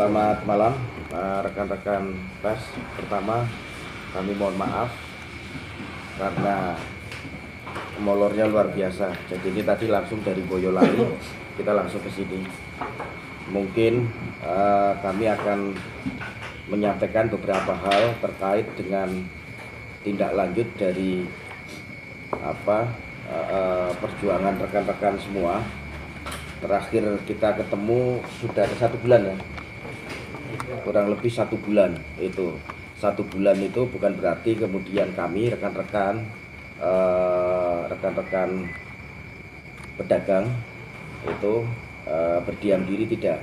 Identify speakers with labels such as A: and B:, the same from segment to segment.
A: Selamat malam rekan-rekan pers. Pertama, kami mohon maaf karena molornya luar biasa. Jadi ini tadi langsung dari Boyolali kita langsung ke sini. Mungkin kami akan menyampaikan beberapa hal terkait dengan tindak lanjut dari perjuangan rekan-rekan semua. Terakhir kita ketemu sudah ada 1 bulan ya, kurang lebih 1 bulan. Itu 1 bulan itu bukan berarti kemudian kami rekan-rekan pedagang itu berdiam diri, tidak.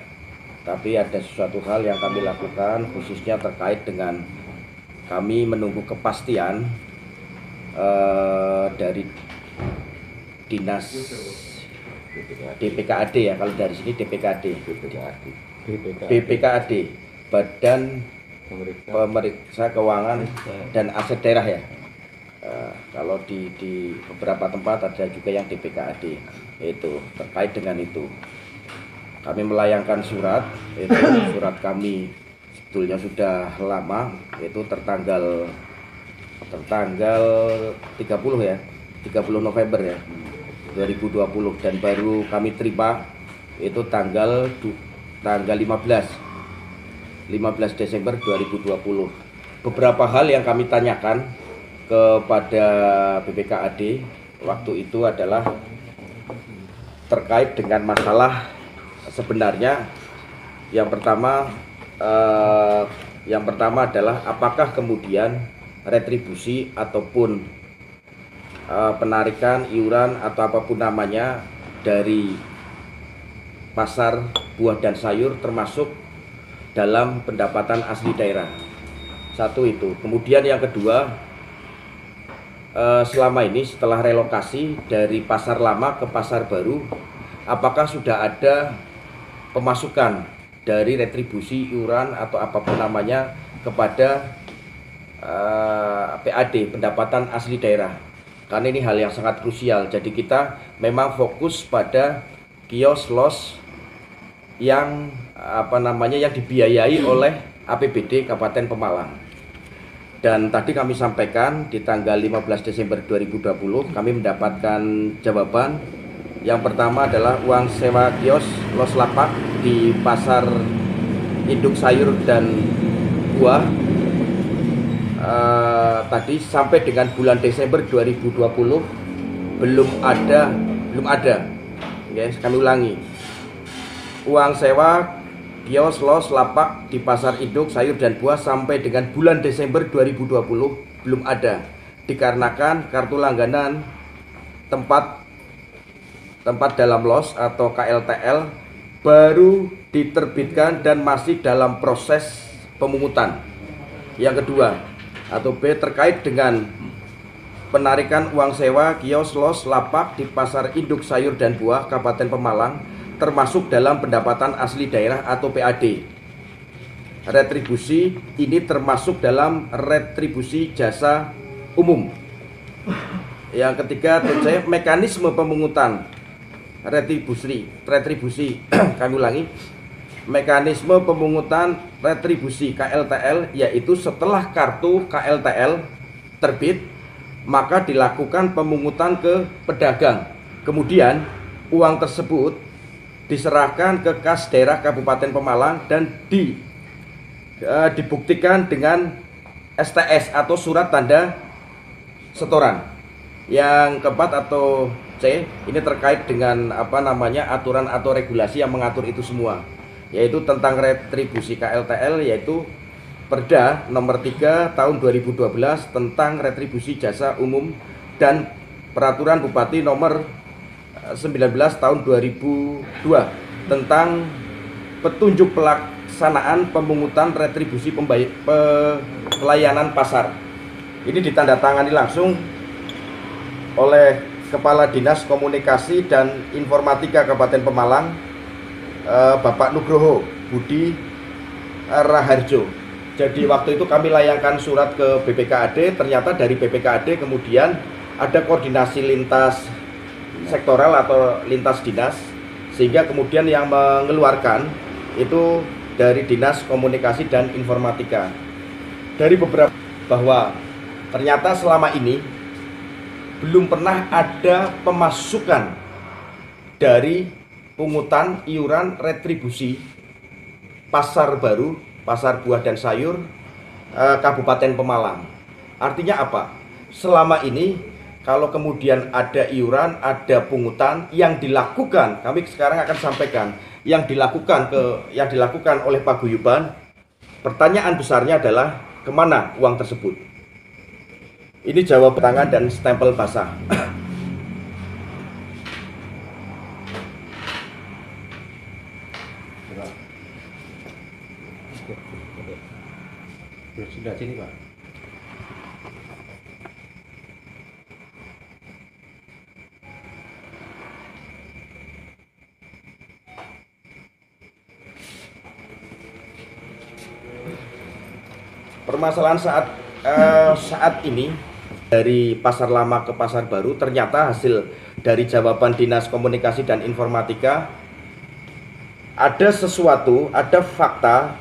A: Tapi ada sesuatu hal yang kami lakukan khususnya terkait dengan kami menunggu kepastian dari dinas DPKAD ya, kalau dari sini DPKAD, BPKAD, Badan Pemeriksa Keuangan dan Aset Daerah ya. Kalau di beberapa tempat ada juga yang DPKAD, itu terkait dengan itu. Kami melayangkan surat, itu surat kami sebetulnya sudah lama, itu tertanggal 30 ya, 30 November ya 2020, dan baru kami terima itu tanggal 15 Desember 2020. Beberapa hal yang kami tanyakan kepada BPKAD waktu itu adalah terkait dengan masalah sebenarnya yang pertama adalah apakah kemudian retribusi ataupun penarikan iuran atau apapun namanya dari pasar buah dan sayur termasuk dalam pendapatan asli daerah. Satu itu. Kemudian yang kedua, selama ini setelah relokasi dari pasar lama ke pasar baru, apakah sudah ada pemasukan dari retribusi iuran atau apapun namanya kepada PAD, pendapatan asli daerah? Karena ini hal yang sangat krusial. Jadi kita memang fokus pada kios los yang yang dibiayai oleh APBD Kabupaten Pemalang. Dan tadi kami sampaikan di tanggal 15 Desember 2020 kami mendapatkan jawaban. Yang pertama adalah uang sewa kios los lapak di pasar induk sayur dan buah tadi sampai dengan bulan Desember 2020 belum ada. Guys, kami ulangi. Uang sewa kios los lapak di pasar induk sayur dan buah sampai dengan bulan Desember 2020 belum ada, dikarenakan kartu langganan tempat dalam los atau KLTL baru diterbitkan dan masih dalam proses pemungutan. Yang kedua atau B, terkait dengan penarikan uang sewa kios los lapak di pasar induk sayur dan buah Kabupaten Pemalang termasuk dalam pendapatan asli daerah atau PAD. Retribusi ini termasuk dalam retribusi jasa umum. Yang ketiga, mekanisme pemungutan retribusi kami ulangi, mekanisme pemungutan retribusi KLTL yaitu setelah kartu KLTL terbit maka dilakukan pemungutan ke pedagang. Kemudian uang tersebut diserahkan ke kas daerah Kabupaten Pemalang dan dibuktikan dengan STS atau surat tanda setoran. Yang keempat atau C, ini terkait dengan aturan atau regulasi yang mengatur itu semua, yaitu tentang retribusi KLTL, yaitu Perda nomor 3 tahun 2012 tentang retribusi jasa umum dan Peraturan Bupati nomor 19 tahun 2002 tentang petunjuk pelaksanaan pemungutan retribusi pelayanan pasar. Ini ditandatangani langsung oleh Kepala Dinas Komunikasi dan Informatika Kabupaten Pemalang, Bapak Nugroho Budi Raharjo. Jadi waktu itu kami layangkan surat ke BPKAD, ternyata dari BPKAD kemudian ada koordinasi lintas sektoral atau lintas dinas, sehingga kemudian yang mengeluarkan itu dari Dinas Komunikasi dan Informatika. Dari beberapa bahwa ternyata selama ini belum pernah ada pemasukan dari pungutan iuran retribusi pasar baru, pasar buah dan sayur Kabupaten Pemalang. Artinya apa? Selama ini kalau kemudian ada iuran, ada pungutan yang dilakukan, kami sekarang akan sampaikan yang dilakukan oleh paguyuban. Pertanyaan besarnya adalah kemana uang tersebut? Ini jawab tangan dan stempel basah.
B: Sudah sini Pak.
A: Permasalahan saat ini dari pasar lama ke pasar baru, ternyata hasil dari jawaban Dinas Komunikasi dan Informatika ada sesuatu, ada fakta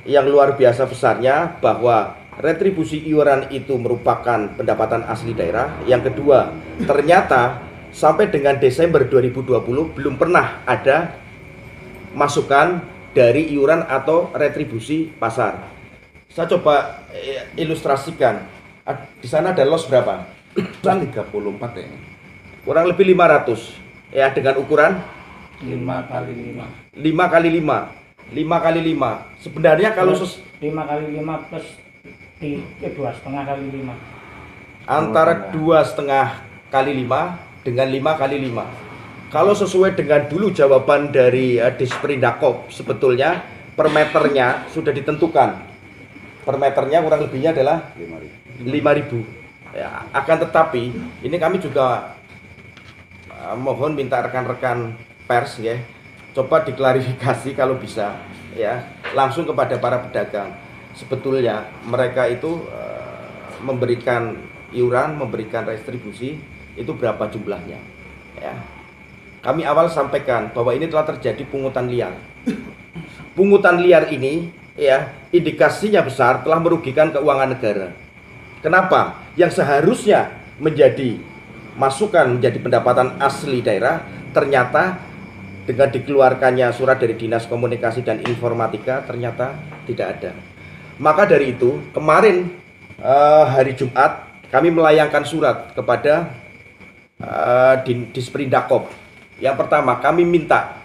A: yang luar biasa besarnya bahwa retribusi iuran itu merupakan pendapatan asli daerah. Yang kedua, ternyata sampai dengan Desember 2020 belum pernah ada masukan dari iuran atau retribusi pasar. Saya coba ilustrasikan. Di sana ada loss berapa?
B: 34 ya.
A: Kurang lebih 500. Ya, dengan ukuran
C: 5 kali 5.
A: 5 kali 5. 5 kali 5. Sebenarnya kalau
C: 5 kali 5 plus 2,5 kali 5.
A: Antara 2,5 kali 5 dengan 5 kali 5. Kalau sesuai dengan dulu jawaban dari Disperindakop, sebetulnya per meternya sudah ditentukan. Per meternya kurang lebihnya adalah 5.000. Ya, akan tetapi ini kami juga mohon minta rekan-rekan pers ya, coba diklarifikasi kalau bisa ya, langsung kepada para pedagang. Sebetulnya mereka itu memberikan iuran, memberikan retribusi itu berapa jumlahnya ya. Kami awal sampaikan bahwa ini telah terjadi pungutan liar. Pungutan liar ini ya, indikasinya besar telah merugikan keuangan negara. Kenapa? Yang seharusnya menjadi masukan, menjadi pendapatan asli daerah, ternyata dengan dikeluarkannya surat dari Dinas Komunikasi dan Informatika ternyata tidak ada. Maka dari itu kemarin hari Jumat kami melayangkan surat kepada Disperindakop. Yang pertama, kami minta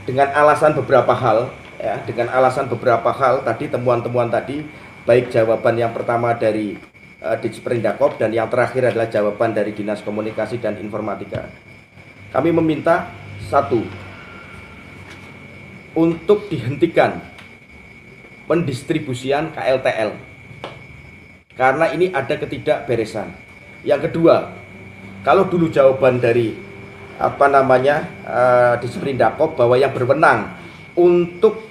A: dengan alasan beberapa hal ya, dengan alasan beberapa hal tadi, temuan-temuan tadi, baik jawaban yang pertama dari Disperindakop dan yang terakhir adalah jawaban dari Dinas Komunikasi dan Informatika. Kami meminta satu, untuk dihentikan pendistribusian KLTL karena ini ada ketidakberesan. Yang kedua, kalau dulu jawaban dari Disperindakop bahwa yang berwenang untuk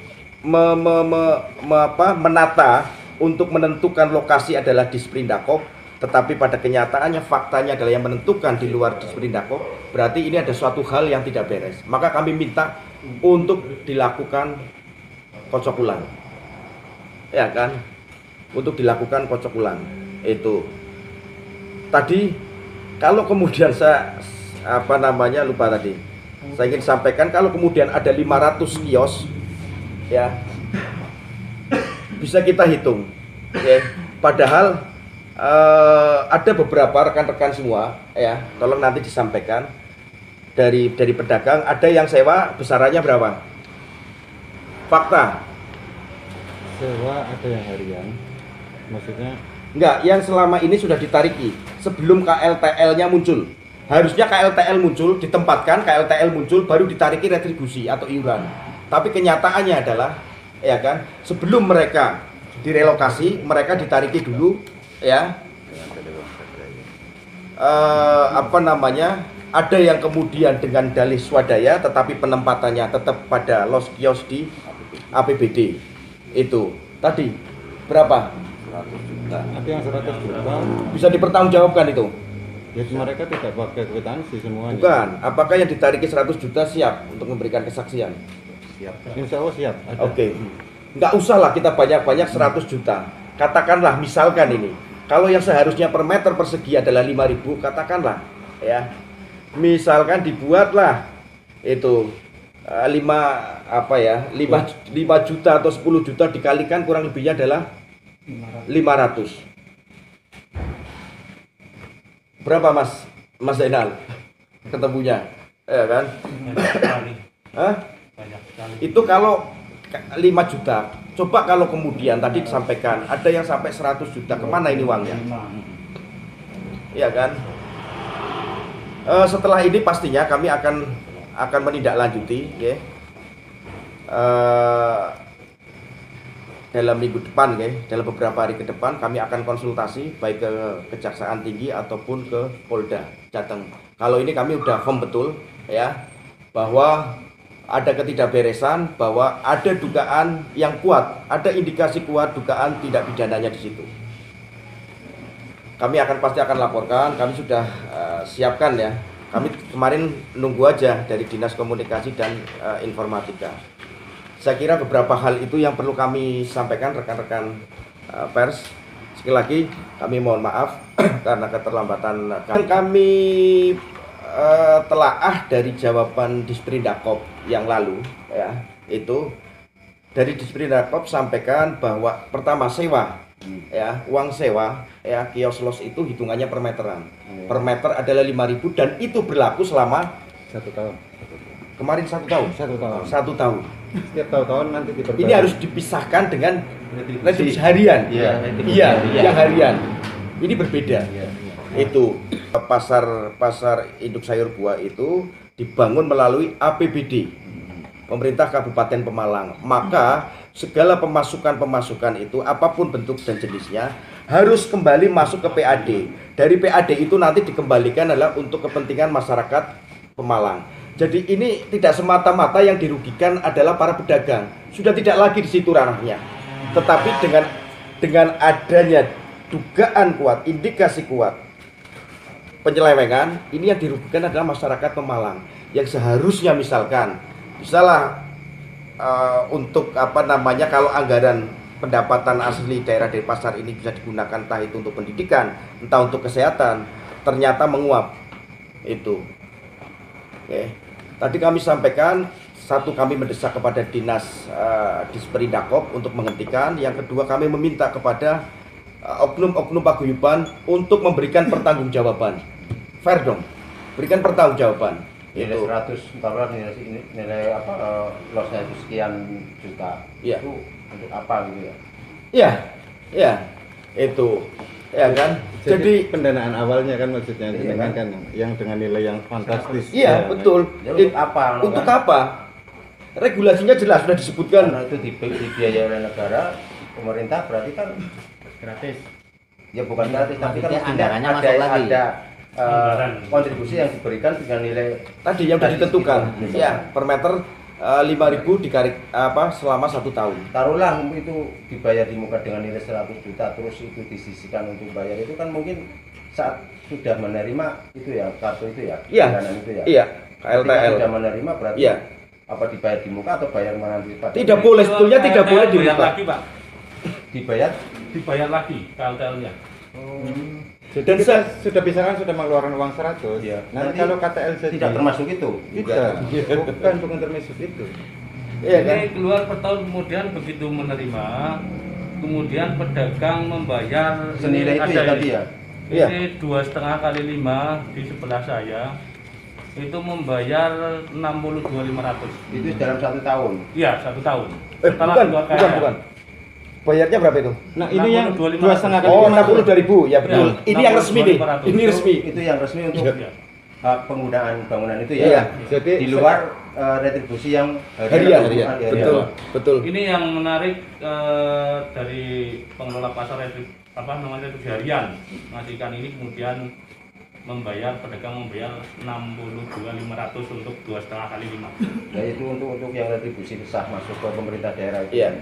A: menata, untuk menentukan lokasi adalah Disperindakop, tetapi pada kenyataannya faktanya adalah yang menentukan di luar Disperindakop, berarti ini ada suatu hal yang tidak beres. Maka kami minta untuk dilakukan kocok ulang, ya kan, untuk dilakukan kocok ulang. Itu tadi kalau kemudian saya lupa tadi, saya ingin sampaikan kalau kemudian ada 500 kios ya, bisa kita hitung ya. Padahal ada beberapa rekan-rekan semua ya, tolong nanti disampaikan dari pedagang, ada yang sewa besarannya berapa? Fakta.
B: Sewa ada yang harian. Maksudnya
A: Enggak, yang selama ini sudah ditariki sebelum KLTL-nya muncul. Harusnya KLTL muncul, ditempatkan KLTL muncul baru ditariki retribusi atau iuran. Tapi kenyataannya adalah ya kan, sebelum mereka direlokasi, mereka ditariki dulu ya. Ada yang kemudian dengan dalih swadaya tetapi penempatannya tetap pada los kios di APBD. Itu tadi berapa?
B: 100 juta. Ada yang 100 juta.
A: Bisa dipertanggungjawabkan itu?
B: Ya, mereka tidak pakai kwitansi semuanya.
A: Bukan, apakah yang ditariki 100 juta siap untuk memberikan kesaksian?
B: Siap. Insya Allah siap. Ada.
A: Oke. Nggak usah lah kita banyak-banyak 100 juta. Katakanlah misalkan ini, kalau yang seharusnya per meter persegi adalah 5.000, katakanlah ya. Misalkan dibuatlah itu 5 juta atau 10 juta dikalikan kurang lebihnya adalah 500. Berapa Mas Zainal ketemunya? Ya kan? Hah? Itu kalau 5 juta. Coba kalau kemudian tadi disampaikan ada yang sampai 100 juta, kemana ini uangnya? Iya kan? Setelah ini pastinya kami akan menindaklanjuti, ya. Dalam minggu depan, ya, dalam beberapa hari ke depan kami akan konsultasi baik ke Kejaksaan Tinggi ataupun ke Polda Jateng. Kalau ini kami udah firm betul, ya, bahwa ada ketidakberesan, bahwa ada dugaan yang kuat, ada indikasi kuat dugaan tindak pidananya di situ. Kami pasti akan laporkan, kami sudah siapkan ya. Kami kemarin nunggu aja dari Dinas Komunikasi dan Informatika. Saya kira beberapa hal itu yang perlu kami sampaikan rekan-rekan pers. Sekali lagi kami mohon maaf karena keterlambatan. Kami telaah dari jawaban Disperindakob yang lalu, ya, itu dari Disperindakob sampaikan bahwa pertama sewa, ya, uang sewa, ya, kios los itu hitungannya per meteran. Per meter adalah 5.000 dan itu berlaku selama
B: 1 tahun.
A: kemarin 1 tahun.
B: 1 tahun.
A: 1 tahun.
B: Setiap tahun nanti diperbaiki.
A: Ini harus dipisahkan dengan retribusi harian.
B: Iya,
A: yang harian. Ini berbeda. Itu pasar induk sayur buah itu dibangun melalui APBD pemerintah Kabupaten Pemalang. Maka segala pemasukan itu apapun bentuk dan jenisnya harus kembali masuk ke PAD. Dari PAD itu nanti dikembalikan adalah untuk kepentingan masyarakat Pemalang. Jadi ini tidak semata-mata yang dirugikan adalah para pedagang. Sudah tidak lagi di situ ranahnya. Tetapi dengan adanya dugaan kuat, indikasi kuat penyelewengan, ini yang dirugikan adalah masyarakat Pemalang yang seharusnya misalkan untuk kalau anggaran pendapatan asli daerah dari pasar ini bisa digunakan entah itu untuk pendidikan, entah untuk kesehatan, ternyata menguap itu. Oke. Tadi kami sampaikan, satu, kami mendesak kepada Dinas Disperindakob untuk menghentikan. Yang kedua, kami meminta kepada oknum-oknum paguyuban untuk memberikan pertanggungjawaban. Fair dong, berikan pertanggungjawaban.
D: Nilai
A: Itu
D: 100, taruhlah nilai lossnya itu sekian juta.
A: Iya.
D: Itu untuk apa gitu ya?
A: Iya, iya, itu, ya kan.
B: Jadi pendanaan awalnya kan maksudnya
D: Iya,
B: dengan kan yang dengan nilai yang fantastis.
A: Iya, betul.
D: Ya, untuk apa?
A: Untuk
D: kan?
A: apa? Regulasinya jelas sudah disebutkan.
D: Karena itu dibiayai oleh negara, pemerintah berarti kan
C: Gratis.
D: ya bukan gratis, tapi kan
E: Maksudnya
D: mestinya
E: anggarannya
D: ada
E: masuk lagi.
C: Anggaran.
D: kontribusi yang diberikan dengan nilai
A: Tadi yang sudah ditentukan,
D: gitu.
A: ya, per meter 5.000 selama 1 tahun.
D: Taruhlah itu dibayar di muka dengan nilai 100 juta, terus itu disisihkan untuk bayar, itu kan mungkin saat sudah menerima itu ya, kartu itu ya,
A: Iya,
D: dana itu ya.
A: iya,
D: Ketika
A: KLTL.
D: sudah menerima berarti
A: Iya.
D: apa dibayar di muka atau bayar mana nanti pada
A: Tidak boleh, sebetulnya tidak boleh
F: Bayar
A: dibuka.
F: lagi, Pak.
D: dibayar.
F: Dibayar lagi KLTL-nya.
B: Dan sudah bisa kan sudah mengeluarkan uang 100.
D: Iya.
B: Nanti kalau KTL jadi
D: Tidak termasuk itu juga.
B: Tidak. Bukan termasuk itu.
A: Iya kan?
F: Ini keluar per tahun, kemudian begitu menerima, kemudian pedagang membayar
D: Senilai itu ya tadi ya.
A: Iya.
F: Ini 2,5 kali 5 di sebelah saya itu membayar 62.500.
D: Itu dalam 1 tahun.
F: Iya, 1 tahun. Setelah
A: Bukan,
F: keluar
A: bukan,
F: KLTL.
A: bukan. Bayarnya berapa itu?
B: Nah, ini yang
F: 62.500.
B: 2,5 kali.
A: Oh, 62.000, ya betul.
F: Iya,
A: Ini yang resmi nih.
F: 62.500.
A: Ini resmi.
D: Itu yang resmi untuk
F: Iya.
D: penggunaan bangunan itu ya.
A: Iya.
B: Jadi
D: Di luar retribusi yang
A: Harian.
D: harian.
A: Betul, betul.
F: Ini yang menarik dari pengelola pasar retribusi harian ngasihkan ini, kemudian pedagang membayar 62.500 untuk 2,5 kali 5.
D: Nah, itu untuk yang retribusi sah masuk ke pemerintah daerah itu.
A: Iya.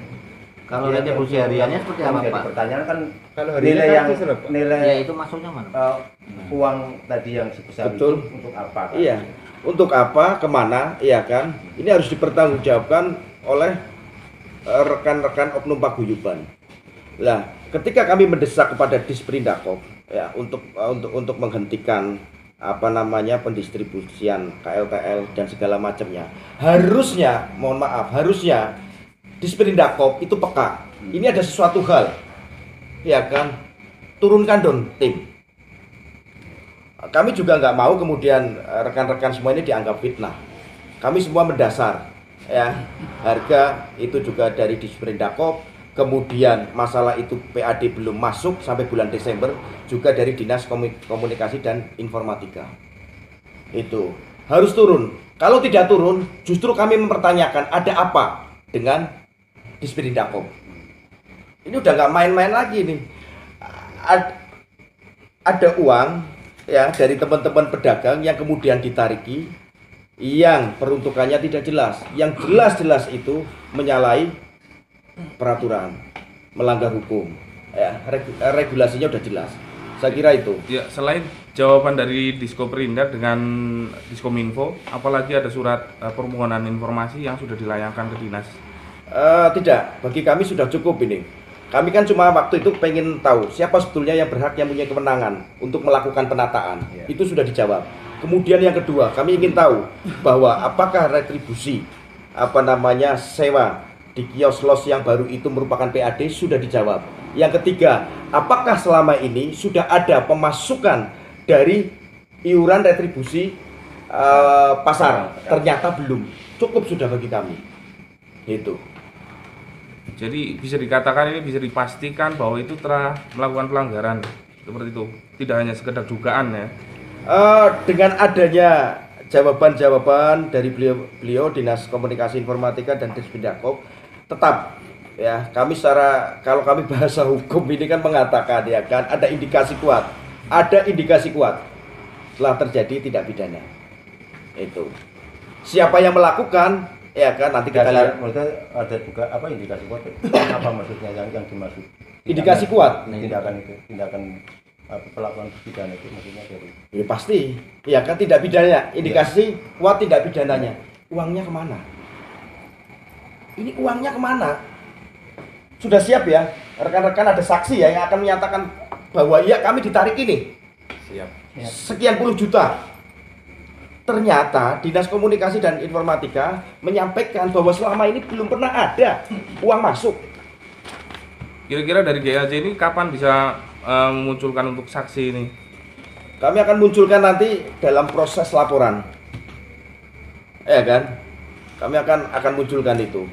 E: Kalau
D: Yang
E: retribusi hariannya seperti apa,
D: jadi
E: Pak?
D: pertanyaan kan
B: Kalau hariannya
D: nilai
B: kan
D: yang
B: itu berapa?
D: nilai
E: Ya itu masuknya mana?
D: uang tadi yang sebesar
A: Betul.
D: itu untuk apa? Kan?
A: Iya. Untuk apa, kemana, ya kan? Ini harus dipertanggungjawabkan oleh rekan-rekan oknum paguyuban. Nah, ketika kami mendesak kepada Disperindakop ya untuk menghentikan apa namanya pendistribusian KLTL dan segala macamnya, harusnya, mohon maaf, harusnya Disperindakop itu peka. Ini ada sesuatu hal, ya kan? Turunkan dong tim. Kami juga nggak mau kemudian rekan-rekan semua ini dianggap fitnah. Kami semua mendasar, ya, harga itu juga dari Disperindakop. Kemudian masalah itu PAD belum masuk sampai bulan Desember juga dari Dinas Komunikasi dan Informatika. Itu harus turun. Kalau tidak turun, justru kami mempertanyakan ada apa dengan Disperindakop. Ini udah nggak main-main lagi nih. Ada uang ya dari teman-teman pedagang yang kemudian ditariki, yang peruntukannya tidak jelas, yang jelas-jelas itu menyalahi peraturan, melanggar hukum, ya regulasinya udah jelas. Saya kira itu.
G: Ya, selain jawaban dari Diskoperindak dengan Diskominfo, apalagi ada surat permohonan informasi yang sudah dilayangkan ke dinas?
A: Tidak, bagi kami sudah cukup ini. Kami kan cuma waktu itu pengen tahu siapa sebetulnya yang berhak, yang punya kewenangan untuk melakukan penataan. Itu sudah dijawab. Kemudian yang kedua, kami ingin tahu bahwa apakah retribusi sewa di kios los yang baru itu merupakan PAD, sudah dijawab. Yang ketiga, apakah selama ini sudah ada pemasukan dari iuran retribusi pasar? Ternyata belum. Cukup sudah bagi kami. Itu.
G: Jadi bisa dikatakan ini bisa dipastikan bahwa itu telah melakukan pelanggaran seperti itu, tidak hanya sekedar dugaan ya.
A: Dengan adanya jawaban-jawaban dari beliau Dinas Komunikasi Informatika dan Disperindakop, tetap ya kami kalau kami bahasa hukum ini kan mengatakan ya kan ada indikasi kuat telah terjadi tindak pidana. Itu siapa yang melakukan ya kan nanti kita lihat.
D: Ada juga apa indikasi kuat? Apa maksudnya yang dimaksud?
A: Indikasi kuat.
D: Tindakan pelakuan pidana itu maksudnya dari?
A: Ya pasti, ya kan tidak pidana. Indikasi kuat tidak pidananya. Uangnya kemana? Ini uangnya kemana? Sudah siap ya, rekan-rekan ada saksi ya yang akan menyatakan bahwa iya kami ditarik ini.
G: Siap.
A: Sekian puluh juta. Ternyata Dinas Komunikasi dan Informatika menyampaikan bahwa selama ini belum pernah ada uang masuk.
G: Kira-kira dari GLJ ini kapan bisa memunculkan untuk saksi ini?
A: Kami akan munculkan nanti dalam proses laporan. Ya kan? Kami akan munculkan itu.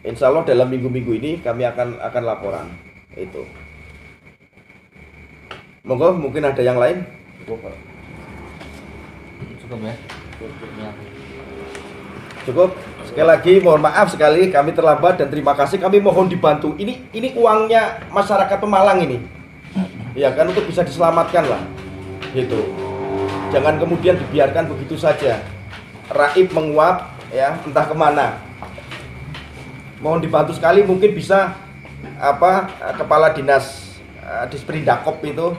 A: Insya Allah dalam minggu-minggu ini kami akan laporan. Itu. Monggo, mungkin ada yang lain?
E: Cukup ya.
A: Cukup. Sekali lagi mohon maaf sekali kami terlambat dan terima kasih, kami mohon dibantu. Ini uangnya masyarakat Pemalang ini. Ya kan untuk bisa diselamatkan lah. Gitu. Jangan kemudian dibiarkan begitu saja. Raib menguap ya entah kemana. Mohon dibantu sekali, mungkin bisa kepala dinas Disperindakop itu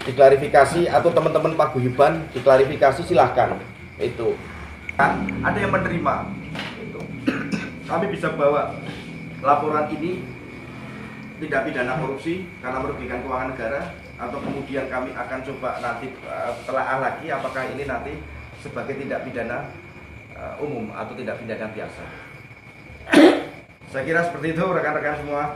A: diklarifikasi atau teman-teman paguyuban diklarifikasi, silahkan. Itu ada yang menerima itu. Kami bisa bawa laporan ini tindak pidana korupsi karena merugikan keuangan negara, atau kemudian kami akan coba nanti telaah lagi apakah ini nanti sebagai tindak pidana umum atau tindak pidana biasa. Saya kira seperti itu rekan-rekan semua.